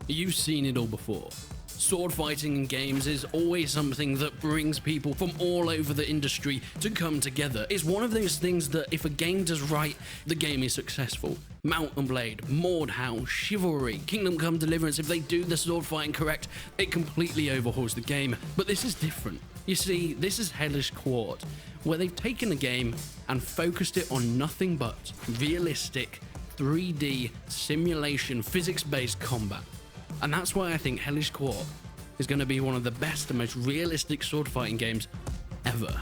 You've seen it all before. Sword fighting in games is always something that brings people from all over the industry to come together. It's one of those things that if a game does right, the game is successful. Mount and Blade, Mordhau, Chivalry, Kingdom Come Deliverance, if they do the sword fighting correct, it completely overhauls the game. But this is different. You see, this is Hellish Quart, where they've taken a game and focused it on nothing but realistic 3D simulation physics-based combat. And that's why I think Hellish Quart is going to be one of the best and most realistic sword fighting games ever.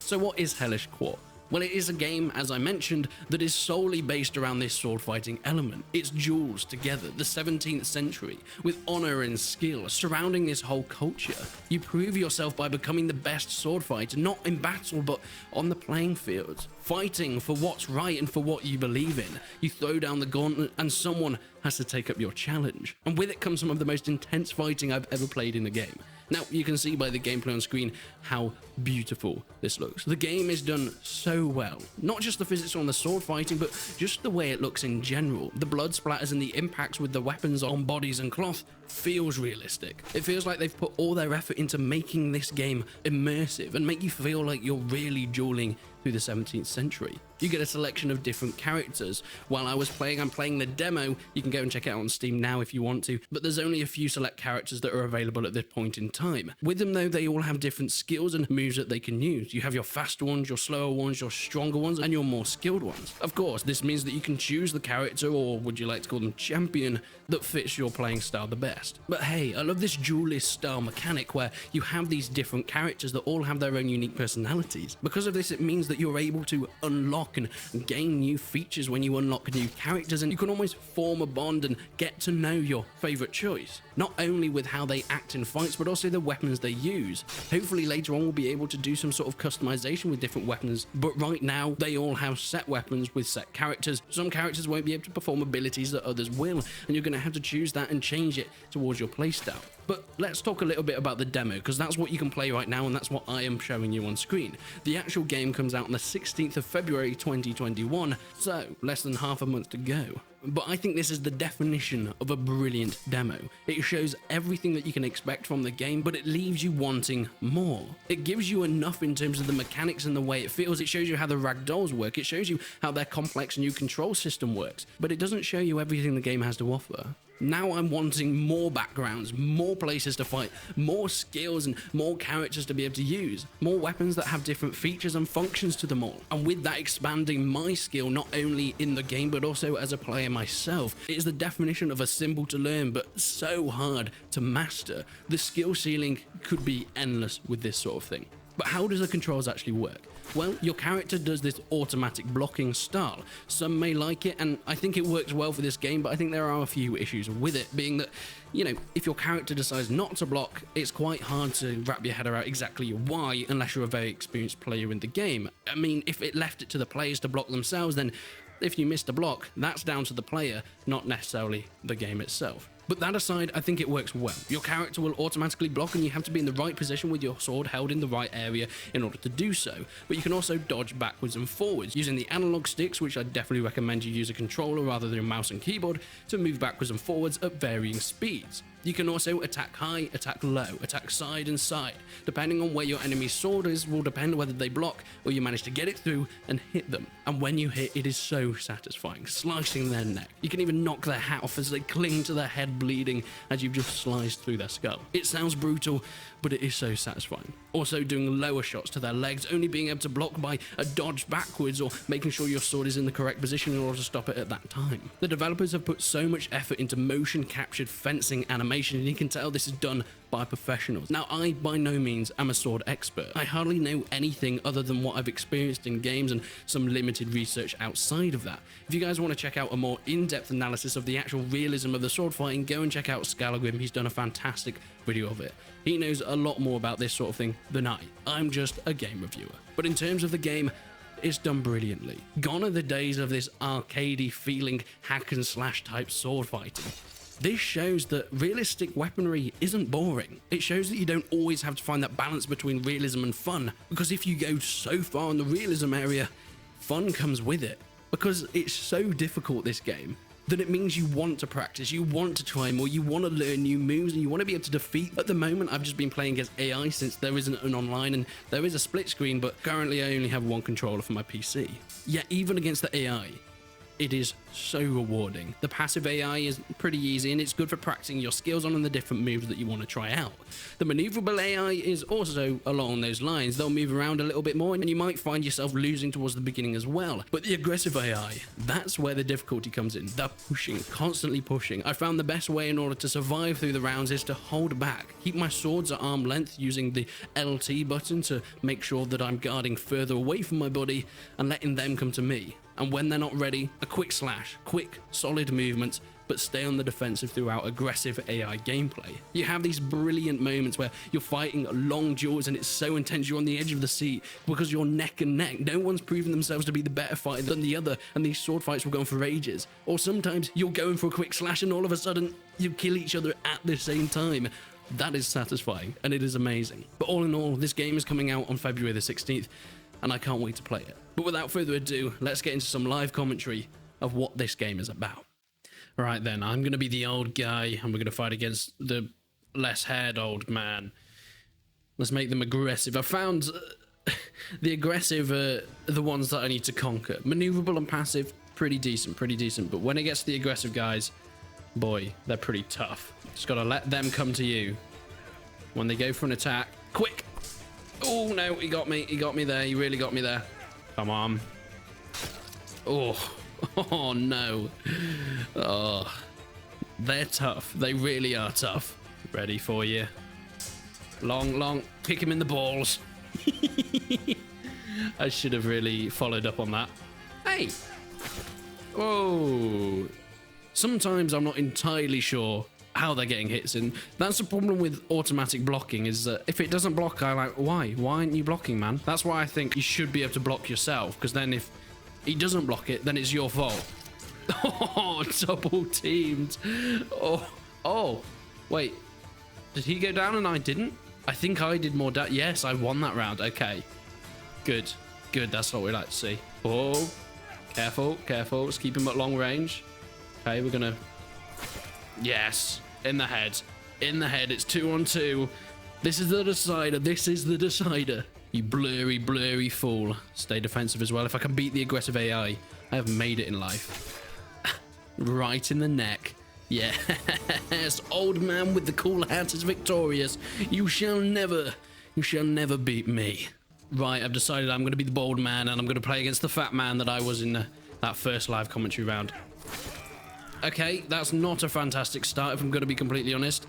So what is Hellish Quart? Well, it is a game, as I mentioned, that is solely based around this sword fighting element. It's duels together, the 17th century, with honor and skill surrounding this whole culture. You prove yourself by becoming the best sword fighter, not in battle, but on the playing field, fighting for what's right and for what you believe in. You throw down the gauntlet and someone has to take up your challenge. And with it comes some of the most intense fighting I've ever played in a game. Now, you can see by the gameplay on screen how beautiful this looks. The game is done so well. Not just the physics on the sword fighting, but just the way it looks in general. The blood splatters and the impacts with the weapons on bodies and cloth feels realistic. It feels like they've put all their effort into making this game immersive and make you feel like you're really dueling through the 17th century. You get a selection of different characters. While I was playing, I'm playing the demo. You can go and check it out on Steam now if you want to, but there's only a few select characters that are available at this point in time. With them though, they all have different skills and moves that they can use. You have your faster ones, your slower ones, your stronger ones, and your more skilled ones. Of course, this means that you can choose the character, or would you like to call them champion, that fits your playing style the best. But hey, I love this duelist style mechanic where you have these different characters that all have their own unique personalities. Because of this, it means that you're able to unlock and gain new features when you unlock new characters, and you can almost form a bond and get to know your favorite choice. Not only with how they act in fights, but also the weapons they use. Hopefully later on we'll be able to do some sort of customization with different weapons, but right now they all have set weapons with set characters. Some characters won't be able to perform abilities that others will, and you're going to have to choose that and change it towards your playstyle. But let's talk a little bit about the demo, because that's what you can play right now, and that's what I am showing you on screen. The actual game comes out on the 16th of February 2021, so less than half a month to go. But I think this is the definition of a brilliant demo. It shows everything that you can expect from the game, but it leaves you wanting more. It gives you enough in terms of the mechanics and the way it feels. It shows you how the ragdolls work. It shows you how their complex new control system works, but it doesn't show you everything the game has to offer. Now I'm wanting more backgrounds, more places to fight, more skills and more characters to be able to use, more weapons that have different features and functions to them all. And with that, expanding my skill not only in the game but also as a player myself. It is the definition of a simple to learn but so hard to master. The skill ceiling could be endless with this sort of thing. But how does the controls actually work? Well, your character does this automatic blocking style. Some may like it, and I think it works well for this game, but I think there are a few issues with it, being that, you know, if your character decides not to block, it's quite hard to wrap your head around exactly why, unless you're a very experienced player in the game. I mean, if it left it to the players to block themselves, then if you missed a block, that's down to the player, not necessarily the game itself. But that aside, I think it works well. Your character will automatically block, and you have to be in the right position with your sword held in the right area in order to do so. But you can also dodge backwards and forwards using the analog sticks, which I definitely recommend you use a controller rather than a mouse and keyboard to move backwards and forwards at varying speeds. You can also attack high, attack low, attack side and side. Depending on where your enemy's sword is will depend whether they block or you manage to get it through and hit them. And when you hit, it is so satisfying, slicing their neck. You can even knock their hat off as they cling to their head bleeding as you've just sliced through their skull. It sounds brutal, but it is so satisfying. Also doing lower shots to their legs, only being able to block by a dodge backwards or making sure your sword is in the correct position in order to stop it at that time. The developers have put so much effort into motion captured fencing animation, and you can tell this is done by professionals. Now, I by no means am a sword expert. I hardly know anything other than what I've experienced in games and some limited research outside of that. If you guys want to check out a more in-depth analysis of the actual realism of the sword fighting, go and check out skallagrim. He's done a fantastic video of it. He knows a lot more about this sort of thing than I. I'm just a game reviewer. But in terms of the game, it's done brilliantly. Gone are the days of this arcadey feeling hack and slash type sword fighting. This shows that realistic weaponry isn't boring. It shows that you don't always have to find that balance between realism and fun, because if you go so far in the realism area, fun comes with it. Because it's so difficult, this game, that it means you want to practice, you want to try more, you want to learn new moves, and you want to be able to defeat. At the moment, I've just been playing against AI since there isn't an online, and there is a split screen, but currently I only have one controller for my PC. Yet even against the AI, it is so rewarding. The passive AI is pretty easy, and it's good for practicing your skills on the different moves that you want to try out. The maneuverable AI is also along those lines. They'll move around a little bit more, and you might find yourself losing towards the beginning as well. But the aggressive AI, that's where the difficulty comes in. They're pushing, constantly pushing. I found the best way in order to survive through the rounds is to hold back, keep my swords at arm length using the LT button to make sure that I'm guarding further away from my body and letting them come to me. And when they're not ready, a quick slash, quick, solid movements, but stay on the defensive throughout aggressive AI gameplay. You have these brilliant moments where you're fighting long duels and it's so intense you're on the edge of the seat because you're neck and neck. No one's proven themselves to be the better fighter than the other, and these sword fights will go on for ages. Or sometimes you're going for a quick slash and all of a sudden you kill each other at the same time. That is satisfying, and it is amazing. But all in all, this game is coming out on February the 16th, and I can't wait to play it. But without further ado, let's get into some live commentary of what this game is about. Right then, I'm going to be the old guy, and we're going to fight against the less haired old man. Let's make them aggressive. I found the aggressive are the ones that I need to conquer. Maneuverable and passive, pretty decent. But when it gets to the aggressive guys, boy, they're pretty tough. Just got to let them come to you. When they go for an attack, quick! Oh no, he got me there, he really got me there. Come on. Oh no. Oh, they're tough. They really are tough. Ready for you. Long, kick him in the balls. I should have really followed up on that. Hey. Oh. Sometimes I'm not entirely sure how they're getting hits in. That's the problem with automatic blocking, is that if it doesn't block, I like, why aren't you blocking, man? That's why I think you should be able to block yourself, because then if he doesn't block it, then it's your fault. Oh, double teamed. Oh, wait, did he go down and I didn't? I think I did more damage. Yes, I won that round. Okay, good, that's what we like to see. Oh, careful, let's keep him at long range. Okay, we're gonna, yes, in the head, it's 2-on-2. This is the decider. You blurry fool. Stay defensive as well. If I can beat the aggressive AI, I have made it in life. Right in the neck. Yes, old man with the cool hat is victorious. You shall never beat me. Right, I've decided I'm going to be the bold man, and I'm going to play against the fat man that I was in that first live commentary round. Okay, that's not a fantastic start, if I'm going to be completely honest.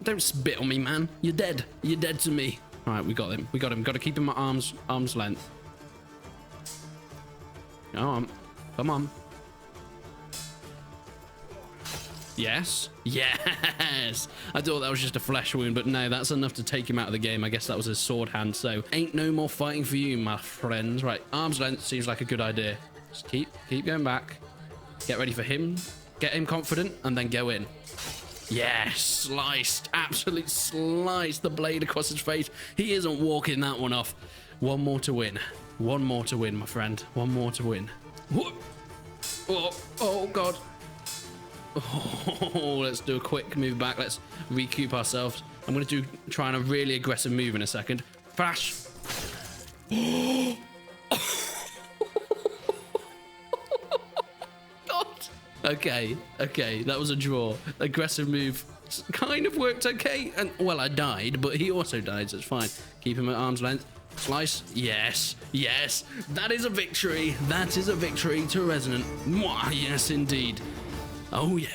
Don't spit on me, man. You're dead. You're dead to me. All right, we got him. Got to keep him at arm's length. Come on. Yes. I thought that was just a flesh wound, but no, that's enough to take him out of the game. I guess that was his sword hand, so ain't no more fighting for you, my friends. Right, arm's length seems like a good idea. Just keep going back. Get ready for him. Get him confident, and then go in. Yes, sliced. Absolutely sliced the blade across his face. He isn't walking that one off. One more to win, my friend. One more to win. Oh God. Oh, let's do a quick move back. Let's recoup ourselves. I'm going to try a really aggressive move in a second. Flash. Okay, that was a draw. Aggressive move kind of worked okay, and well, I died, but he also died, so it's fine. Keep him at arm's length. Slice. Yes, that is a victory. That is a victory to Resonant. Mwah, yes indeed. Oh yeah.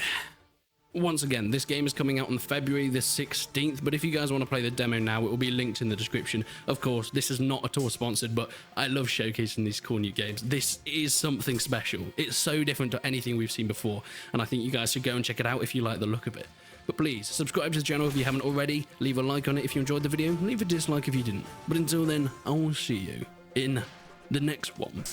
Once again, this game is coming out on February the 16th, but if you guys want to play the demo now, it will be linked in the description. Of course, this is not at all sponsored, but I love showcasing these cool new games. This is something special. It's so different to anything we've seen before, and I think you guys should go and check it out if you like the look of it. But please, subscribe to the channel if you haven't already, leave a like on it if you enjoyed the video, leave a dislike if you didn't. But until then, I will see you in the next one.